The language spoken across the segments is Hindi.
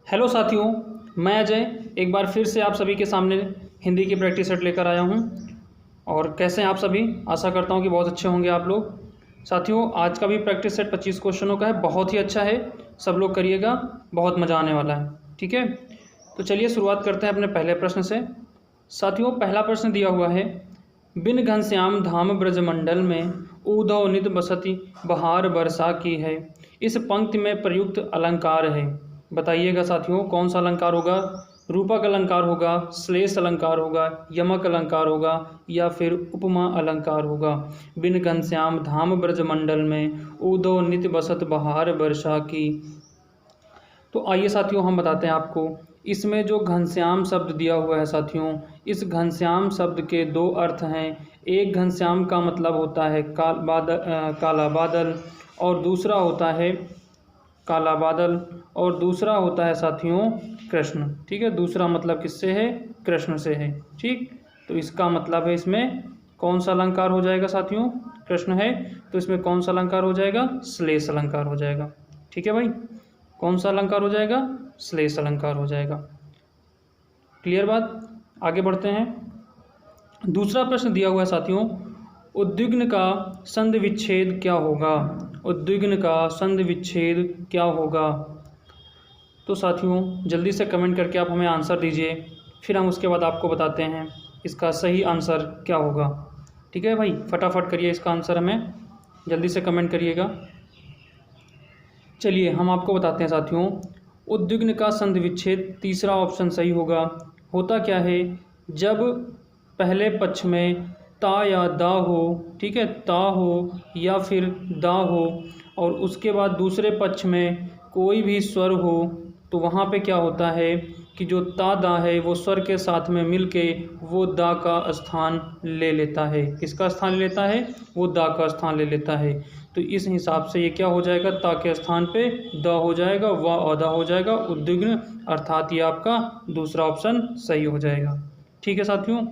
हेलो साथियों, मैं अजय एक बार फिर से आप सभी के सामने हिंदी की प्रैक्टिस सेट लेकर आया हूं। और कैसे हैं आप सभी? आशा करता हूं कि बहुत अच्छे होंगे आप लोग। साथियों, आज का भी प्रैक्टिस सेट 25 क्वेश्चनों का है, बहुत ही अच्छा है। सब लोग करिएगा, बहुत मज़ा आने वाला है। ठीक है, तो चलिए शुरुआत करते हैं अपने पहले प्रश्न से। साथियों, पहला प्रश्न दिया हुआ है, बिन घनश्याम धाम ब्रजमंडल में उधव नित बसती बहार बरसा की है। इस पंक्ति में प्रयुक्त अलंकार है। बताइएगा साथियों, कौन सा अलंकार होगा? रूपक अलंकार होगा, श्लेष अलंकार होगा, यमक अलंकार होगा या फिर उपमा अलंकार होगा। बिन घनश्याम धाम ब्रजमंडल में उधव नित बसत बहार बरसा की। तो आइए साथियों, हम बताते हैं आपको। इसमें जो घनश्याम शब्द दिया हुआ है साथियों, इस घनश्याम शब्द के दो अर्थ हैं। एक घनश्याम का मतलब होता है काला बादल, और दूसरा होता है काला बादल, और दूसरा होता है साथियों कृष्ण। ठीक है, दूसरा मतलब किससे है? कृष्ण से है। ठीक, तो इसका मतलब है इसमें कौन सा अलंकार हो जाएगा साथियों? कृष्ण है, तो इसमें कौन सा अलंकार हो जाएगा? श्लेष अलंकार हो जाएगा। ठीक है भाई, कौन सा अलंकार हो जाएगा? श्लेष अलंकार हो जाएगा। क्लियर बात? आगे बढ़ते हैं। दूसरा प्रश्न दिया हुआ है साथियों, उद्विग्न का संधि विच्छेद क्या होगा? उद्विग्न का संधि विच्छेद क्या होगा? तो साथियों, जल्दी से कमेंट करके आप हमें आंसर दीजिए, फिर हम उसके बाद आपको बताते हैं इसका सही आंसर क्या होगा। ठीक है भाई, फटाफट करिए इसका आंसर, हमें जल्दी से कमेंट करिएगा। चलिए हम आपको बताते हैं साथियों, उद्विग्न का संधि विच्छेद तीसरा ऑप्शन सही होगा। होता क्या है, जब पहले पक्ष में ता या दा हो, ठीक है, ता हो या फिर दा हो, और उसके बाद दूसरे पक्ष में कोई भी स्वर हो, तो वहाँ पे क्या होता है कि जो ता दा है वो स्वर के साथ में मिलके वो दा का स्थान ले लेता है। किसका स्थान ले लेता है? वो दा का स्थान ले लेता है। तो इस हिसाब से ये क्या हो जाएगा? ता के स्थान पे द हो जाएगा, व अदा हो जाएगा, उद्विग्न, अर्थात ये आपका दूसरा ऑप्शन सही हो जाएगा। ठीक है साथियों,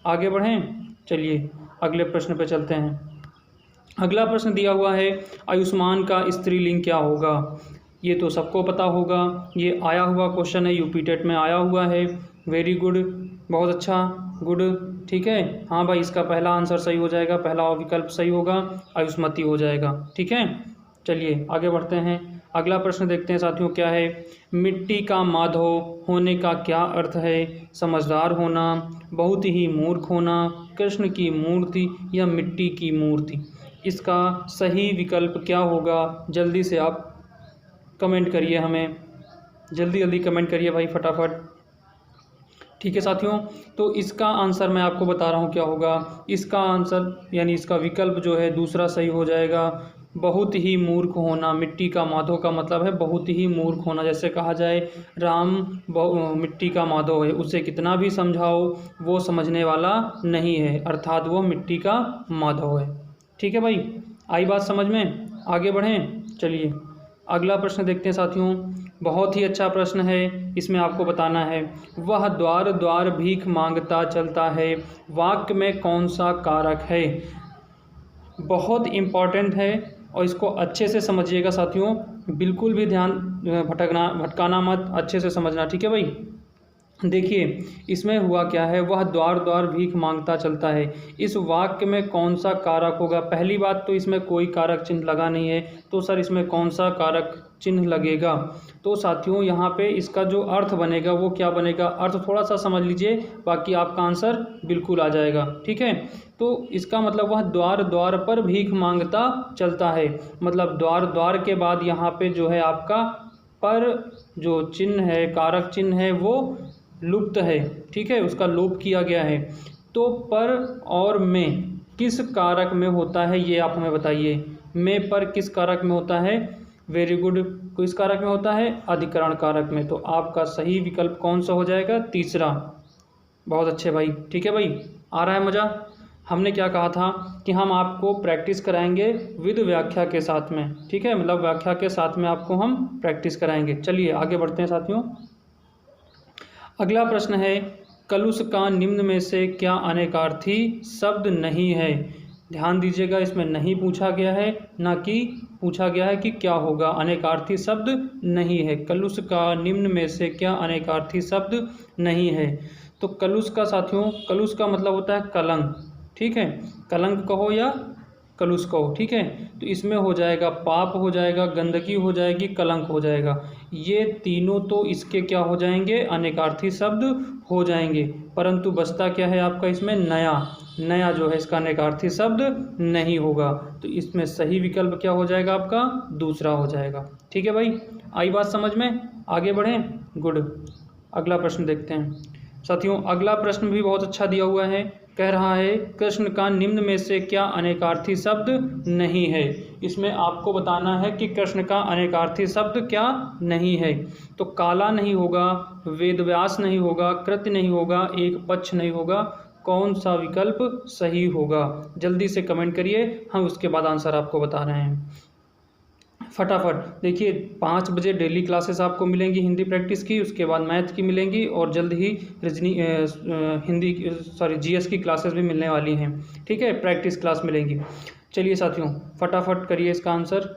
आगे बढ़ें। चलिए अगले प्रश्न पे चलते हैं। अगला प्रश्न दिया हुआ है, आयुष्मान का स्त्रीलिंग क्या होगा? ये तो सबको पता होगा, ये आया हुआ क्वेश्चन है, यूपी टेट में आया हुआ है। वेरी गुड, बहुत अच्छा, गुड। ठीक है, हाँ भाई, इसका पहला आंसर सही हो जाएगा, पहला विकल्प सही होगा, आयुष्मती हो जाएगा। ठीक है, चलिए आगे बढ़ते हैं। अगला प्रश्न देखते हैं साथियों, क्या है? मिट्टी का माधव होने का क्या अर्थ है? समझदार होना, बहुत ही मूर्ख होना, कृष्ण की मूर्ति या मिट्टी की मूर्ति। इसका सही विकल्प क्या होगा? जल्दी से आप कमेंट करिए, हमें जल्दी जल्दी कमेंट करिए भाई, फटाफट। ठीक है साथियों, तो इसका आंसर मैं आपको बता रहा हूँ क्या होगा। इसका आंसर यानी इसका विकल्प जो है दूसरा सही हो जाएगा, बहुत ही मूर्ख होना। मिट्टी का माधव का मतलब है बहुत ही मूर्ख होना। जैसे कहा जाए राम मिट्टी का माधव है, उसे कितना भी समझाओ वो समझने वाला नहीं है, अर्थात वो मिट्टी का माधव है। ठीक है भाई, आई बात समझ में? आगे बढ़ें। चलिए अगला प्रश्न देखते हैं साथियों, बहुत ही अच्छा प्रश्न है। इसमें आपको बताना है, वह द्वार द्वार भीख मांगता चलता है, वाक्य में कौन सा कारक है? बहुत इम्पॉर्टेंट है और इसको अच्छे से समझिएगा साथियों, बिल्कुल भी ध्यान भटकाना मत, अच्छे से समझना। ठीक है भाई, देखिए इसमें हुआ क्या है, वह द्वार द्वार भीख मांगता चलता है, इस वाक्य में कौन सा कारक होगा? पहली बात तो इसमें कोई कारक चिन्ह लगा नहीं है, तो सर इसमें कौन सा कारक चिन्ह लगेगा? तो साथियों यहाँ पे इसका जो अर्थ बनेगा वो क्या बनेगा? अर्थ थोड़ा सा समझ लीजिए, बाकी आपका आंसर बिल्कुल आ जाएगा। ठीक है, तो इसका मतलब वह द्वार द्वार पर भीख मांगता चलता है, मतलब द्वार द्वार के बाद यहाँ पे जो है आपका पर जो चिन्ह है, कारक चिन्ह है, वो लुप्त है। ठीक है, उसका लोप किया गया है। तो पर और में किस कारक में होता है, ये आप हमें बताइए। में पर किस कारक में होता है? वेरी गुड, किस कारक में होता है? अधिकरण कारक में। तो आपका सही विकल्प कौन सा हो जाएगा? तीसरा। बहुत अच्छे भाई। ठीक है भाई, आ रहा है मज़ा? हमने क्या कहा था कि हम आपको प्रैक्टिस कराएंगे विद व्याख्या के साथ में। ठीक है, मतलब व्याख्या के साथ में आपको हम प्रैक्टिस कराएंगे। चलिए आगे बढ़ते हैं साथियों। अगला प्रश्न है, कलुष का निम्न में से क्या अनेकार्थी शब्द नहीं है? ध्यान दीजिएगा, इसमें नहीं पूछा गया है, ना कि पूछा गया है कि क्या होगा, अनेकार्थी शब्द नहीं है। कलुष का निम्न में से क्या अनेकार्थी शब्द नहीं है। तो कलुष का साथियों, कलुष का मतलब होता है कलंक, ठीक है, कलंक कहो या कलुष कहो, ठीक है। तो इसमें हो जाएगा पाप हो जाएगा, गंदगी हो जाएगी, कलंक हो जाएगा। ये तीनों तो इसके क्या हो जाएंगे, अनेकार्थी शब्द हो जाएंगे। परंतु बचता क्या है आपका इसमें, नया, नया जो है इसका अनेकार्थी शब्द नहीं होगा। तो इसमें सही विकल्प क्या हो जाएगा आपका, दूसरा हो जाएगा। ठीक है भाई, आई बात समझ में, आगे बढ़ें। गुड, अगला प्रश्न देखते हैं साथियों। अगला प्रश्न भी बहुत अच्छा दिया हुआ है, कह रहा है कृष्ण का निम्न में से क्या अनेकार्थी शब्द नहीं है। इसमें आपको बताना है कि कृष्ण का अनेकार्थी शब्द क्या नहीं है। तो काला नहीं होगा, वेदव्यास नहीं होगा, कृत्य नहीं होगा, एक पक्ष नहीं होगा, कौन सा विकल्प सही होगा? जल्दी से कमेंट करिए, हम उसके बाद आंसर आपको बता रहे हैं फटाफट। देखिए 5 बजे डेली क्लासेस आपको मिलेंगी हिंदी प्रैक्टिस की, उसके बाद मैथ की मिलेंगी, और जल्द ही जीएस की क्लासेस भी मिलने वाली हैं। ठीक है, प्रैक्टिस क्लास मिलेंगी। चलिए साथियों, फटाफट करिए इसका आंसर।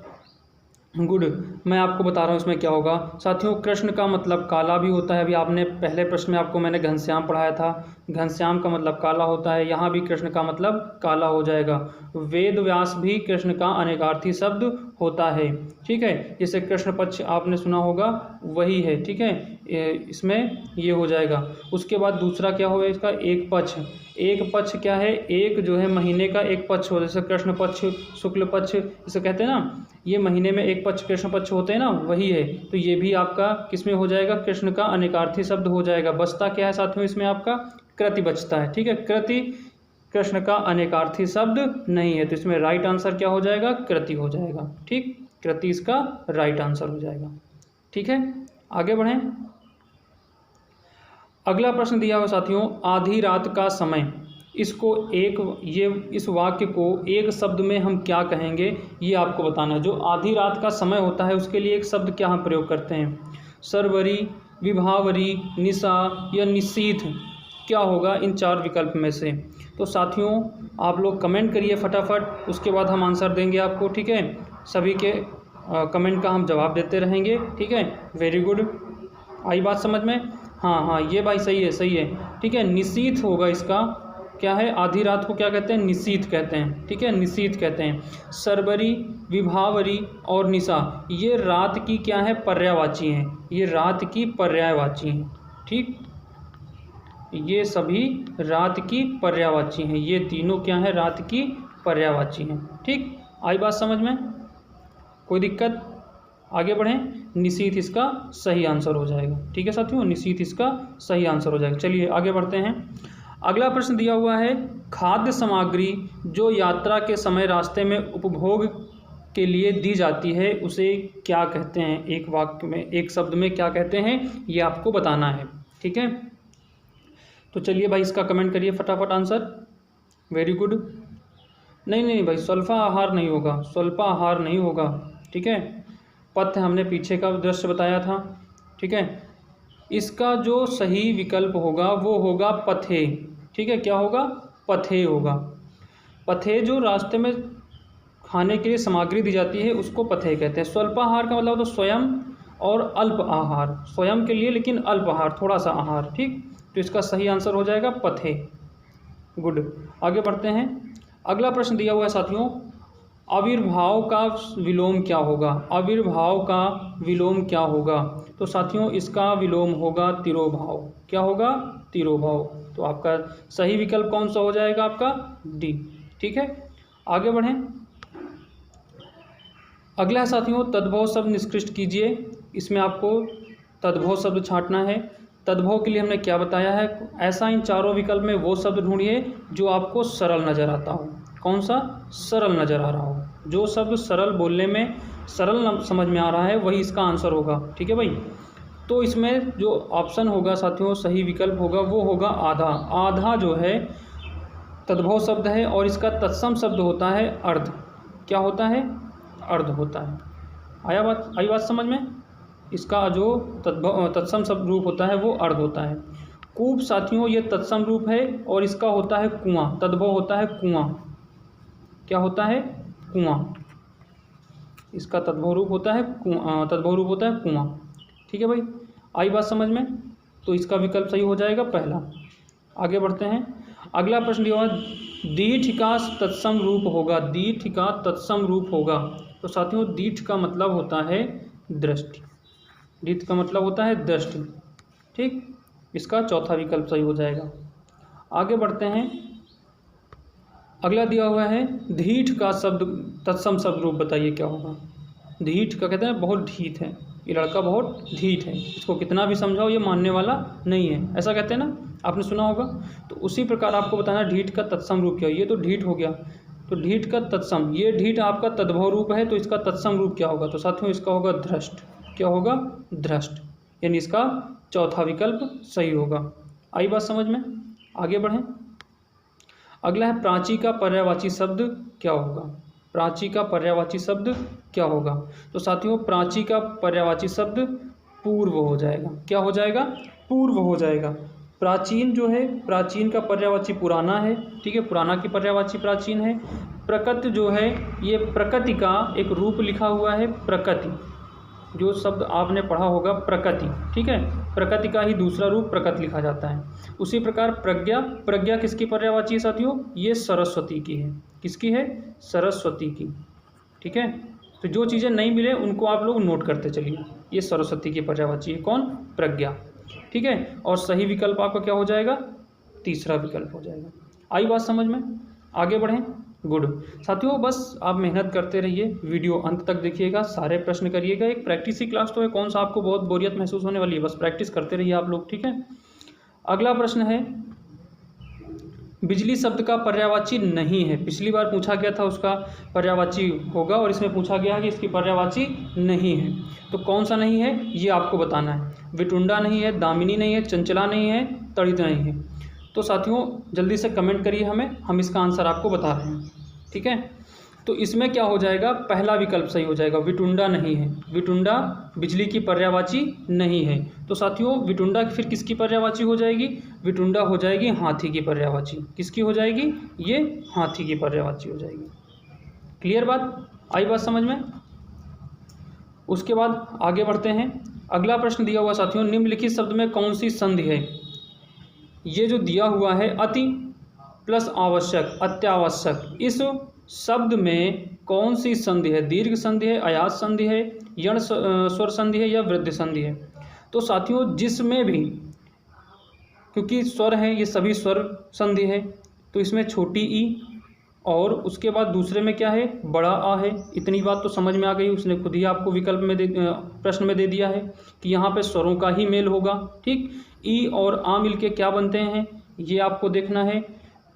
गुड, मैं आपको बता रहा हूँ इसमें क्या होगा साथियों। कृष्ण का मतलब काला भी होता है, अभी आपने पहले प्रश्न में आपको मैंने घनश्याम पढ़ाया था, घनश्याम का मतलब काला होता है, यहाँ भी कृष्ण का मतलब काला हो जाएगा। वेद व्यास भी कृष्ण का अनेकार्थी शब्द होता है, ठीक है, जैसे कृष्ण पक्ष आपने सुना होगा वही है, ठीक है, इसमें ये हो जाएगा। उसके बाद दूसरा क्या होगा इसका, एक पक्ष। एक पक्ष क्या है, एक जो है महीने का एक पक्ष हो, जैसे कृष्ण पक्ष, शुक्ल पक्ष इसे कहते हैं ना, ये महीने में एक पक्ष कृष्ण पक्ष होते हैं ना, वही है। तो ये भी आपका किसमें हो जाएगा, कृष्ण का अनेकार्थी शब्द हो जाएगा। बचता क्या है साथियों इसमें, आपका कृति बचता है, ठीक है, कृति कृष्ण का अनेकार्थी शब्द नहीं है। तो इसमें राइट आंसर क्या हो जाएगा, कृति हो जाएगा, ठीक, कृति इसका राइट आंसर हो जाएगा। ठीक है, आगे बढ़ें। अगला प्रश्न दिया हुआ साथियों, आधी रात का समय, इसको इस वाक्य को एक शब्द में हम क्या कहेंगे, ये आपको बताना है। जो आधी रात का समय होता है उसके लिए एक शब्द क्या हम प्रयोग करते हैं, सरवरी, विभावरी, निशा या निशीथ, क्या होगा इन 4 विकल्प में से? तो साथियों आप लोग कमेंट करिए फटाफट, उसके बाद हम आंसर देंगे आपको, ठीक है। सभी के कमेंट का हम जवाब देते रहेंगे, ठीक है। वेरी गुड, आई बात समझ में? हाँ, ये भाई सही है, सही है, ठीक है। निशीथ होगा इसका, क्या है, आधी रात को क्या कहते हैं, निशीथ कहते हैं, ठीक है, निशीथ कहते हैं। सरबरी, विभावरी और निशा, ये रात की क्या है, पर्यायवाची हैं, ये रात की पर्यायवाची हैं, ठीक, ये सभी रात की पर्यायवाची हैं, ये तीनों क्या है, रात की पर्यायवाची हैं, ठीक। आई बात समझ में, कोई दिक्कत? आगे बढ़ें। निशीथ इसका सही आंसर हो जाएगा, ठीक है साथियों, निशीथ इसका सही आंसर हो जाएगा। चलिए आगे बढ़ते हैं। अगला प्रश्न दिया हुआ है, खाद्य सामग्री जो यात्रा के समय रास्ते में उपभोग के लिए दी जाती है उसे क्या कहते हैं? एक वाक्य में, एक शब्द में क्या कहते हैं, ये आपको बताना है, ठीक है। तो चलिए भाई इसका कमेंट करिए फटाफट आंसर। Very good. नहीं भाई, स्वल्पाहार नहीं होगा, स्वल्पाहार नहीं होगा, ठीक है। पथ्य हमने पीछे का दृश्य बताया था, ठीक है। इसका जो सही विकल्प होगा वो होगा पथे, ठीक है, क्या होगा, पथे होगा। पथे जो रास्ते में खाने के लिए सामग्री दी जाती है उसको पथे कहते हैं। स्वल्पाहार का मतलब तो स्वयं और अल्प आहार, स्वयं के लिए लेकिन अल्प आहार, थोड़ा सा आहार, ठीक। तो इसका सही आंसर हो जाएगा पथे। गुड, आगे बढ़ते हैं। अगला प्रश्न दिया हुआ है साथियों, आविर्भाव का विलोम क्या होगा? आविर्भाव का विलोम क्या होगा? तो साथियों इसका विलोम होगा तिरोभाव। क्या होगा? तिरोभाव। तो आपका सही विकल्प कौन सा हो जाएगा? आपका डी, ठीक है। आगे बढ़ें। अगला है साथियों, तद्भव शब्द निष्कृष्ट कीजिए। इसमें आपको तद्भव शब्द छांटना है। तद्भव के लिए हमने क्या बताया है? ऐसा इन चारों विकल्प में वो शब्द ढूंढिए जो आपको सरल नज़र आता हो। कौन सा? सरल नज़र आ रहा हो। जो शब्द सरल बोलने में, सरल समझ में आ रहा है, वही इसका आंसर होगा, ठीक है भाई। तो इसमें जो ऑप्शन होगा साथियों, सही विकल्प होगा वो होगा आधा। आधा जो है तद्भव शब्द है और इसका तत्सम शब्द होता है अर्ध। क्या होता है? अर्ध होता है। आई बात समझ में? इसका जो तत्सम शब्द रूप होता है वो अर्ध होता है। कूप साथियों ये तत्सम रूप है और इसका होता है कुआं। तद्भव होता है कुआं, क्या होता है? कुआं। इसका तद्भव रूप होता है कुआं। ठीक है भाई, आई बात समझ में? तो इसका विकल्प सही हो जाएगा पहला। आगे बढ़ते हैं। अगला प्रश्न दिया हुआ है दीर्घ का तत्सम रूप होगा। दीर्घ का तत्सम रूप होगा। तो साथियों दीर्घ का मतलब होता है दृष्टि। दीर्घ का मतलब होता है दृष्टि। ठीक, इसका चौथा विकल्प सही हो जाएगा। आगे बढ़ते हैं। अगला दिया हुआ है दीर्घ का शब्द तत्सम शब्द रूप बताइए क्या होगा। दीर्घ का कहते हैं बहुत ढीठ है, ये लड़का बहुत ढीठ है, इसको कितना भी समझाओ ये मानने वाला नहीं है, ऐसा कहते हैं ना, आपने सुना होगा। तो उसी प्रकार आपको बताना ढीठ का तत्सम रूप क्या है। ये तो ढीठ हो गया, तो ढीठ का तत्सम, ये ढीठ आपका तद्भव रूप है, तो इसका तत्सम रूप क्या होगा? तो साथियों इसका होगा धृष्ट। क्या होगा? धृष्ट, यानी इसका चौथा विकल्प सही होगा। आई बात समझ में? आगे बढ़ें। अगला है प्राची का पर्यायवाची शब्द क्या होगा। प्राची का पर्यायवाची शब्द क्या होगा? तो साथियों प्राची का पर्यायवाची शब्द पूर्व हो जाएगा। क्या हो जाएगा? पूर्व हो जाएगा। प्राचीन जो है, प्राचीन का पर्यायवाची पुराना है। ठीक है, पुराना की पर्यायवाची प्राचीन है। प्रकृति जो है, ये प्रकृति का एक रूप लिखा हुआ है, प्रकृति, जो शब्द आपने पढ़ा होगा प्रकृति। ठीक है, प्रकृति का ही दूसरा रूप प्रकृति लिखा जाता है। उसी प्रकार प्रज्ञा, प्रज्ञा किसकी पर्यायवाची है साथियों? ये सरस्वती की है। किसकी है? सरस्वती की। ठीक है, तो जो चीज़ें नहीं मिले उनको आप लोग नोट करते चलिए। ये सरस्वती की पर्यायवाची है कौन? प्रज्ञा। ठीक है, और सही विकल्प आपका क्या हो जाएगा? तीसरा विकल्प हो जाएगा। आई बात समझ में? आगे बढ़ें। गुड साथियों, बस आप मेहनत करते रहिए, वीडियो अंत तक देखिएगा, सारे प्रश्न करिएगा। एक प्रैक्टिस की क्लास तो है, कौन सा आपको बहुत बोरियत महसूस होने वाली है, बस प्रैक्टिस करते रहिए आप लोग। ठीक है, अगला प्रश्न है बिजली शब्द का पर्यायवाची नहीं है। पिछली बार पूछा गया था उसका पर्यायवाची होगा, और इसमें पूछा गया है कि इसकी पर्यायवाची नहीं है। तो कौन सा नहीं है ये आपको बताना है। विटुंडा नहीं है, दामिनी नहीं है, चंचला नहीं है, तड़ित नहीं है। तो साथियों जल्दी से कमेंट करिए हमें, हम इसका आंसर आपको बता रहे हैं। ठीक है, तो इसमें क्या हो जाएगा? पहला विकल्प सही हो जाएगा, विटुंडा नहीं है। विटुंडा बिजली की पर्यायवाची नहीं है। तो साथियों विटुंडा फिर किसकी पर्यायवाची हो जाएगी? विटुंडा हो जाएगी हाथी की पर्यायवाची। किसकी हो जाएगी? ये हाथी की पर्यायवाची हो जाएगी। क्लियर बात? आई बात समझ में? उसके बाद आगे बढ़ते हैं। अगला प्रश्न दिया हुआ साथियों निम्नलिखित शब्द में कौन सी संधि है? ये जो दिया हुआ है अति प्लस आवश्यक, अत्यावश्यक, इस शब्द में कौन सी संधि है? दीर्घ संधि है, अयात संधि है, यण स्वर संधि है, या वृद्धि संधि है? तो साथियों जिसमें भी, क्योंकि स्वर है ये सभी स्वर संधि है, तो इसमें छोटी ई और उसके बाद दूसरे में क्या है? बड़ा आ है। इतनी बात तो समझ में आ गई, उसने खुद ही आपको विकल्प में प्रश्न में दे दिया है कि यहाँ पे स्वरों का ही मेल होगा। ठीक, ई और आ मिलके क्या बनते हैं ये आपको देखना है।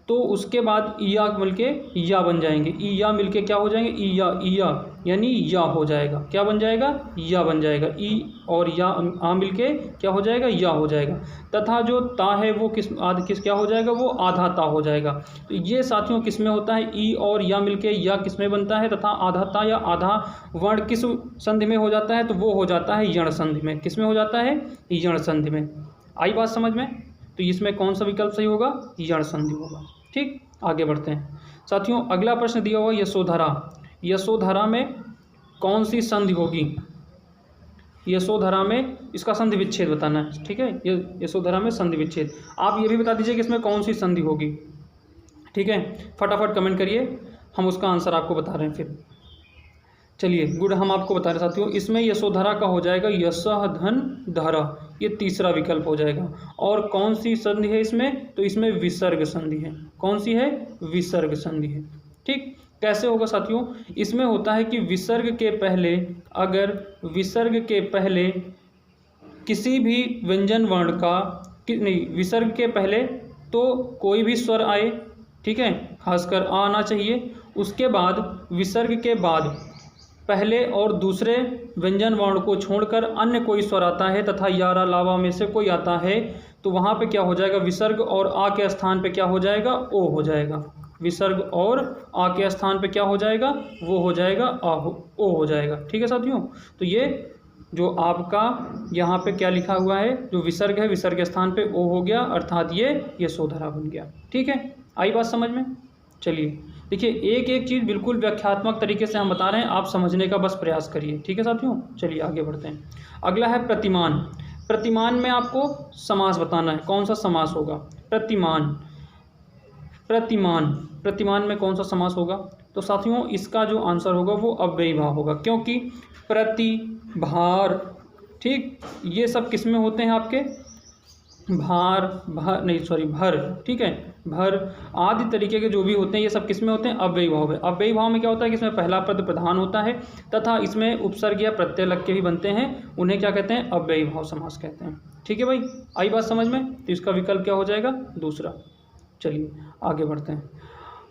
तो उसके बाद ईया मिलके या बन जाएंगे, ई या मिलके क्या हो जाएंगे? ईया यानी या हो जाएगा। क्या बन जाएगा? या बन जाएगा। ई और या आ मिलके क्या हो जाएगा? या हो जाएगा। तथा जो ता है वो किस क्या हो जाएगा? वो आधा ता हो जाएगा। तो ये साथियों किस में होता है? ई और या मिलके या किस में बनता है? तथा आधा ता या आधा वर्ण किस संधि में हो जाता है? तो वो हो जाता है यण संधि में। किस में हो जाता है? यण संधि में। आई बात समझ में? तो इसमें कौन सा विकल्प सही होगा? यण संधि होगा। ठीक, आगे बढ़ते हैं साथियों। अगला प्रश्न दिया हुआ यशोधरा। यशोधरा में कौन सी संधि होगी? यशोधरा में इसका संधि विच्छेद बताना है। ठीक है, यशोधरा में संधि विच्छेद। आप ये भी बता दीजिए कि इसमें कौन सी संधि होगी। ठीक है, फटाफट कमेंट करिए, हम उसका आंसर आपको बता रहे हैं। फिर चलिए गुड, हम आपको बता रहे साथियों इसमें यशोधरा का हो जाएगा यशः धन धरा, ये तीसरा विकल्प हो जाएगा। और कौन सी संधि है इसमें? तो इसमें विसर्ग संधि है। कौन सी है? विसर्ग संधि है। ठीक, कैसे होगा साथियों? इसमें होता है कि विसर्ग के पहले, अगर विसर्ग के पहले किसी भी व्यंजन वर्ण का नहीं, विसर्ग के पहले तो कोई भी स्वर आए, ठीक है, खासकर आ आना चाहिए। उसके बाद विसर्ग के बाद पहले और दूसरे व्यंजन वर्ण को छोड़कर अन्य कोई स्वर आता है तथा यारा लावा में से कोई आता है, तो वहाँ पे क्या हो जाएगा? विसर्ग और आ के स्थान पे क्या हो जाएगा? ओ हो जाएगा। विसर्ग और आ के स्थान पे क्या हो जाएगा? वो हो जाएगा ओ हो जाएगा। ठीक है साथियों, तो ये जो आपका यहाँ पे क्या लिखा हुआ है, जो विसर्ग है, विसर्ग के स्थान पे ओ हो गया, अर्थात ये यशोधरा बन गया। ठीक है, आई बात समझ में? चलिए देखिए, एक एक चीज़ बिल्कुल व्याख्यात्मक तरीके से हम बता रहे हैं, आप समझने का बस प्रयास करिए। ठीक है साथियों, चलिए आगे बढ़ते हैं। अगला है प्रतिमान। प्रतिमान में आपको समास बताना है, कौन सा समास होगा। प्रतिमान, प्रतिमान, प्रतिमान में कौन सा समास होगा। तो साथियों इसका जो आंसर होगा वो अव्ययी भाव होगा, क्योंकि प्रति, भार, ठीक, ये सब किस में होते हैं आपके, भार, भर नहीं सॉरी भर, ठीक है, भर आदि तरीके के जो भी होते हैं ये सब किस में होते हैं, अव्ययी भाव में। अव्ययी भाव में क्या होता है कि इसमें पहला पद प्रधान होता है तथा इसमें उपसर्ग या प्रत्यय लग के भी बनते हैं, उन्हें क्या कहते हैं, अव्ययी भाव समास कहते हैं। ठीक है भाई, आई बात समझ में। तो इसका विकल्प क्या हो जाएगा, दूसरा। चलिए आगे बढ़ते हैं।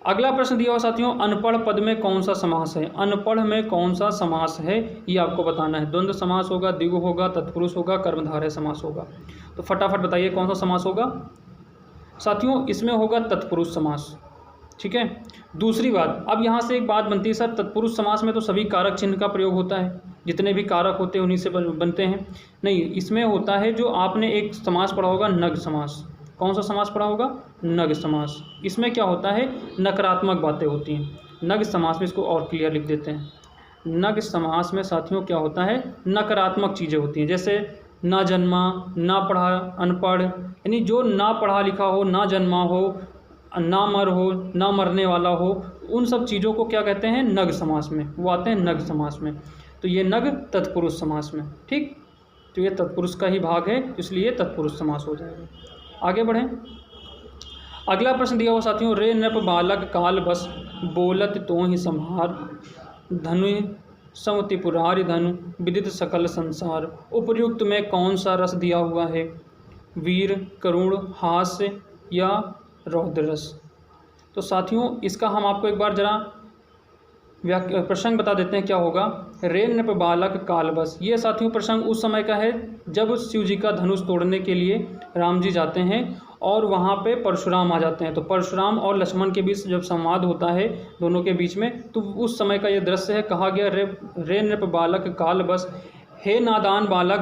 अगला प्रश्न दिया हुआ साथियों, अनपढ़ पद में कौन सा समास है। अनपढ़ में कौन सा समास है ये आपको बताना है। द्वंद्व समास होगा, द्विगु होगा, तत्पुरुष होगा, कर्मधारय समास होगा। तो फटाफट बताइए कौन सा समास होगा साथियों। इसमें होगा तत्पुरुष समास। ठीक है, दूसरी बात, अब यहाँ से एक बात बनती है सर, तत्पुरुष समास में तो सभी कारक चिन्ह का प्रयोग होता है, जितने भी कारक होते हैं उन्हीं से बनते हैं। नहीं, इसमें होता है जो आपने एक समास पढ़ा होगा, नग समास। कौन सा समास पढ़ा होगा, नग समास। इसमें क्या होता है, नकारात्मक बातें होती हैं नग समास में। इसको और क्लियर लिख देते हैं। नग समास में साथियों क्या होता है, नकारात्मक चीज़ें होती हैं, जैसे ना जन्मा, ना पढ़ा, अनपढ़, यानी जो ना पढ़ा लिखा हो, ना जन्मा हो, ना मर हो, ना मरने वाला हो, उन सब चीज़ों को क्या कहते हैं, नग समास में, वो आते हैं नग समास में। तो ये नग तत्पुरुष समास में। ठीक, तो ये तत्पुरुष का ही भाग है, इसलिए तत्पुरुष समास हो जाएगा। आगे बढ़ें। अगला प्रश्न दिया हुआ साथियों, रे नृप बालक काल बस बोलत तो ही संहार धनु समतिपुरारि धनु विदित सकल संसार। उपर्युक्त में कौन सा रस दिया हुआ है, वीर, करुण, हास्य या रौद्र रस। तो साथियों इसका हम आपको एक बार जरा प्रसंग बता देते हैं क्या होगा। रे नृप बालक काल बस, ये साथियों प्रसंग उस समय का है जब शिव जी का धनुष तोड़ने के लिए राम जी जाते हैं और वहाँ पे परशुराम आ जाते हैं। तो परशुराम और लक्ष्मण के बीच जब संवाद होता है दोनों के बीच में, तो उस समय का ये दृश्य है। कहा गया रे नृप बालक काल बस, हे नादान बालक,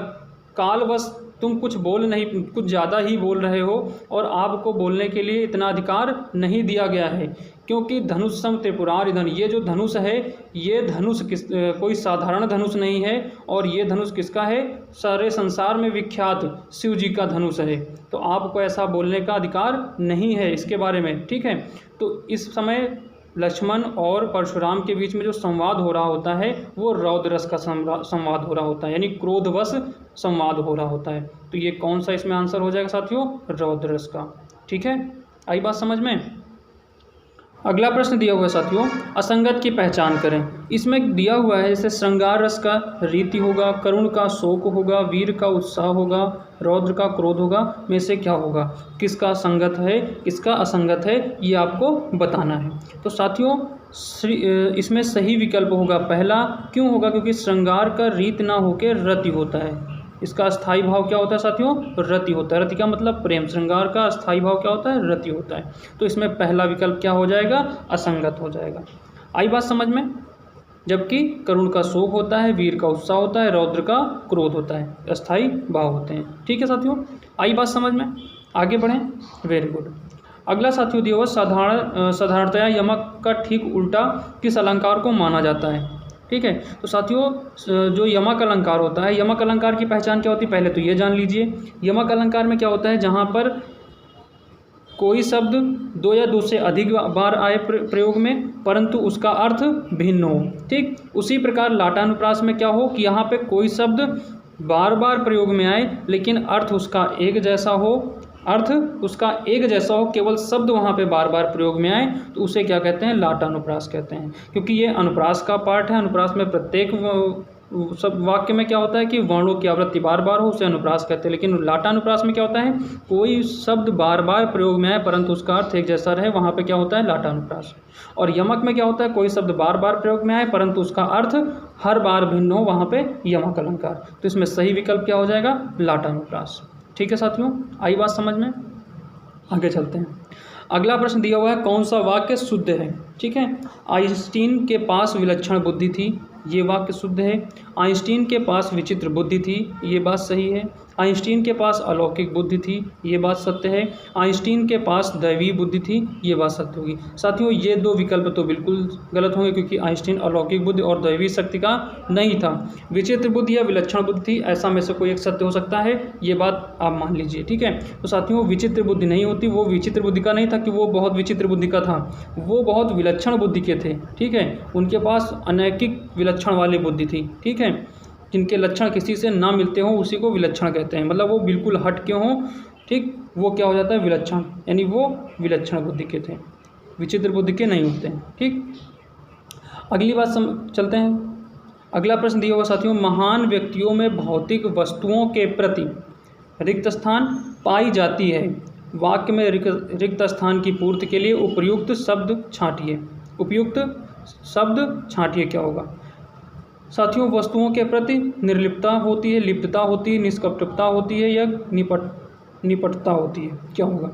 काल बस तुम कुछ बोल नहीं, कुछ ज़्यादा ही बोल रहे हो और आपको बोलने के लिए इतना अधिकार नहीं दिया गया है, क्योंकि धनुष सम त्रिपुरारि धनु, ये जो धनुष है ये धनुष कोई साधारण धनुष नहीं है, और ये धनुष किसका है, सारे संसार में विख्यात शिव जी का धनुष है। तो आपको ऐसा बोलने का अधिकार नहीं है इसके बारे में। ठीक है, तो इस समय लक्ष्मण और परशुराम के बीच में जो संवाद हो रहा होता है वो रौद्र रस का संवाद हो रहा होता है, यानी क्रोधवश संवाद हो रहा होता है। तो ये कौन सा इसमें आंसर हो जाएगा साथियों, रौद्र रस का। ठीक है, आई बात समझ में। अगला प्रश्न दिया हुआ है साथियों, असंगत की पहचान करें। इसमें दिया हुआ है जैसे श्रृंगार रस का रीति होगा, करुण का शोक होगा, वीर का उत्साह होगा, रौद्र का क्रोध होगा, में से क्या होगा, किसका संगत है किसका असंगत है ये आपको बताना है। तो साथियों इसमें सही विकल्प होगा पहला। क्यों होगा, क्योंकि श्रृंगार का रीत ना होकर रति होता है। इसका स्थायी भाव क्या होता है साथियों, रति होता है। रति का मतलब प्रेम, श्रृंगार का स्थायी भाव क्या होता है, रति होता है। तो इसमें पहला विकल्प क्या हो जाएगा, असंगत हो जाएगा। आई बात समझ में। जबकि करुण का शोक होता है, वीर का उत्साह होता है, रौद्र का क्रोध होता है, अस्थायी भाव होते हैं। ठीक है साथियों, आई बात समझ में। आगे बढ़ें, वेरी गुड। अगला साथियों दिया हुआ, साधारणतया यमक का ठीक उल्टा किस अलंकार को माना जाता है। ठीक है, तो साथियों जो यमक अलंकार होता है, यमक अलंकार की पहचान क्या होती है पहले तो ये जान लीजिए। यमक अलंकार में क्या होता है, जहाँ पर कोई शब्द दो या दो से अधिक बार आए प्रयोग में, परंतु उसका अर्थ भिन्न हो। ठीक, उसी प्रकार लाटानुप्रास में क्या हो कि यहाँ पे कोई शब्द बार बार प्रयोग में आए लेकिन अर्थ उसका एक जैसा हो, अर्थ उसका एक जैसा हो, केवल शब्द वहाँ पे बार बार प्रयोग में आए, तो उसे क्या कहते हैं, लाटानुप्रास कहते हैं। क्योंकि ये अनुप्रास का पार्ट है। अनुप्रास में प्रत्येक सब वाक्य में क्या होता है कि वर्णों की आवृत्ति बार बार हो, उसे अनुप्रास कहते हैं। लेकिन लाटानुप्रास में क्या होता है, कोई शब्द बार बार प्रयोग में आए परंतु उसका अर्थ एक जैसा रहे, वहाँ पे क्या होता है, लाटानुप्रास। और यमक में क्या होता है, कोई शब्द बार बार प्रयोग में आए परंतु उसका अर्थ हर बार भिन्न हो, वहाँ पे यमक अलंकार। तो इसमें सही विकल्प क्या हो जाएगा, लाटानुप्रास। ठीक है साथियों, आई बात समझ में। आगे चलते हैं। अगला प्रश्न दिया हुआ है, कौन सा वाक्य शुद्ध है। ठीक है, आइंस्टीन के पास विलक्षण बुद्धि थी, ये वाक्य शुद्ध है। आइंस्टीन के पास विचित्र बुद्धि थी, ये बात सही है। आइंस्टीन के पास अलौकिक बुद्धि थी, ये बात सत्य है। आइंस्टीन के पास दैवीय बुद्धि थी, ये बात सत्य होगी। साथियों ये दो विकल्प तो बिल्कुल गलत होंगे, क्योंकि आइंस्टीन अलौकिक बुद्धि और दैवीय शक्ति का नहीं था। विचित्र बुद्धि या विलक्षण बुद्धि थी, ऐसा में से कोई एक सत्य हो सकता है, ये बात आप मान लीजिए, ठीक है। तो साथियों विचित्र बुद्धि नहीं होती, वो विचित्र बुद्धि का नहीं था कि वो बहुत विचित्र बुद्धि का था, वो बहुत विलक्षण बुद्धि के थे, ठीक है। उनके पास अनैतिक विलक्षण वाली बुद्धि थी, ठीक है। जिनके लक्षण किसी से ना मिलते हों उसी को विलक्षण कहते हैं, मतलब वो बिल्कुल हट के हों, ठीक, वो क्या हो जाता है, विलक्षण, यानी वो विलक्षण बुद्धि के थे, विचित्र बुद्धि के नहीं होते हैं, ठीक। अगली बात चलते हैं। अगला प्रश्न दिया हुआ साथियों, महान व्यक्तियों में भौतिक वस्तुओं के प्रति रिक्त स्थान पाई जाती है, वाक्य में रिक्त स्थान की पूर्ति के लिए उपयुक्त शब्द छांटिए। उपयुक्त शब्द छांटिए क्या होगा साथियों? वस्तुओं के प्रति निर्लिप्तता होती है, लिप्तता होती है, निष्कपटता होती है या निपटता होती है, क्या होगा?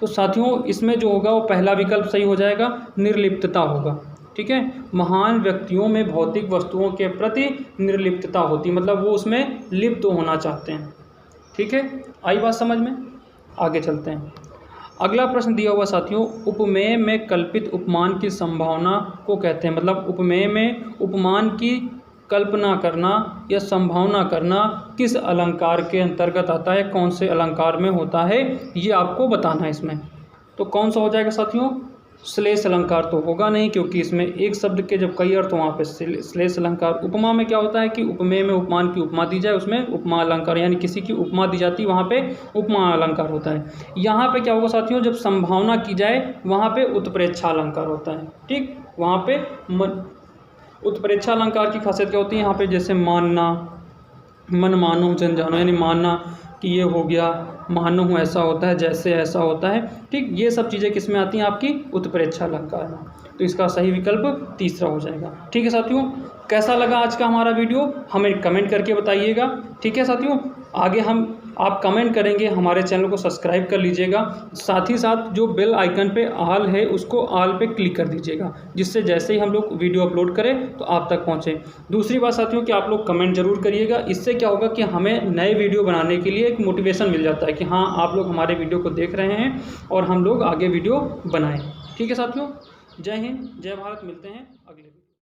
तो साथियों इसमें जो होगा वो पहला विकल्प सही हो जाएगा, निर्लिप्तता होगा, ठीक है। महान व्यक्तियों में भौतिक वस्तुओं के प्रति निर्लिप्तता होती है, मतलब वो उसमें लिप्त होना चाहते हैं, ठीक है। आई बात समझ में? आगे चलते हैं। अगला प्रश्न दिया हुआ साथियों, उपमेय में कल्पित उपमान की संभावना को कहते हैं, मतलब उपमेय में उपमान की कल्पना करना या संभावना करना किस अलंकार के अंतर्गत आता है, कौन से अलंकार में होता है, ये आपको बताना है इसमें। तो कौन सा हो जाएगा साथियों? श्लेष अलंकार तो होगा नहीं, क्योंकि इसमें एक शब्द के जब कई अर्थ हो वहाँ पे श्लेष अलंकार। उपमा में क्या होता है कि उपमेय में उपमान की उपमा दी जाए, उसमें उपमा अलंकार, यानी किसी की उपमा दी जाती है, वहाँ पे उपमा अलंकार होता है। यहाँ पे क्या होगा साथियों? जब संभावना की जाए वहाँ पे उत्प्रेक्षा अलंकार होता है, ठीक। वहाँ पे उत्प्रेक्षा अलंकार की खासियत क्या होती है? यहाँ पे जैसे मानना, मन मानो जन जानो, यानी मानना कि ये हो गया, मानो हूँ ऐसा होता है, जैसे ऐसा होता है, ठीक। ये सब चीज़ें किस में आती हैं? आपकी उत्प्रेक्षा अलंकार में। तो इसका सही विकल्प तीसरा हो जाएगा, ठीक है साथियों। कैसा लगा आज का हमारा वीडियो, हमें कमेंट करके बताइएगा, ठीक है साथियों। आगे आप कमेंट करेंगे, हमारे चैनल को सब्सक्राइब कर लीजिएगा, साथ ही साथ जो बेल आइकन पे ऑल है उसको ऑल पे क्लिक कर दीजिएगा, जिससे जैसे ही हम लोग वीडियो अपलोड करें तो आप तक पहुंचे। दूसरी बात साथियों कि आप लोग कमेंट जरूर करिएगा, इससे क्या होगा कि हमें नए वीडियो बनाने के लिए एक मोटिवेशन मिल जाता है कि हाँ आप लोग हमारे वीडियो को देख रहे हैं और हम लोग आगे वीडियो बनाएं, ठीक है साथियों। जय हिंद, जय भारत, मिलते हैं अगले वीडियो।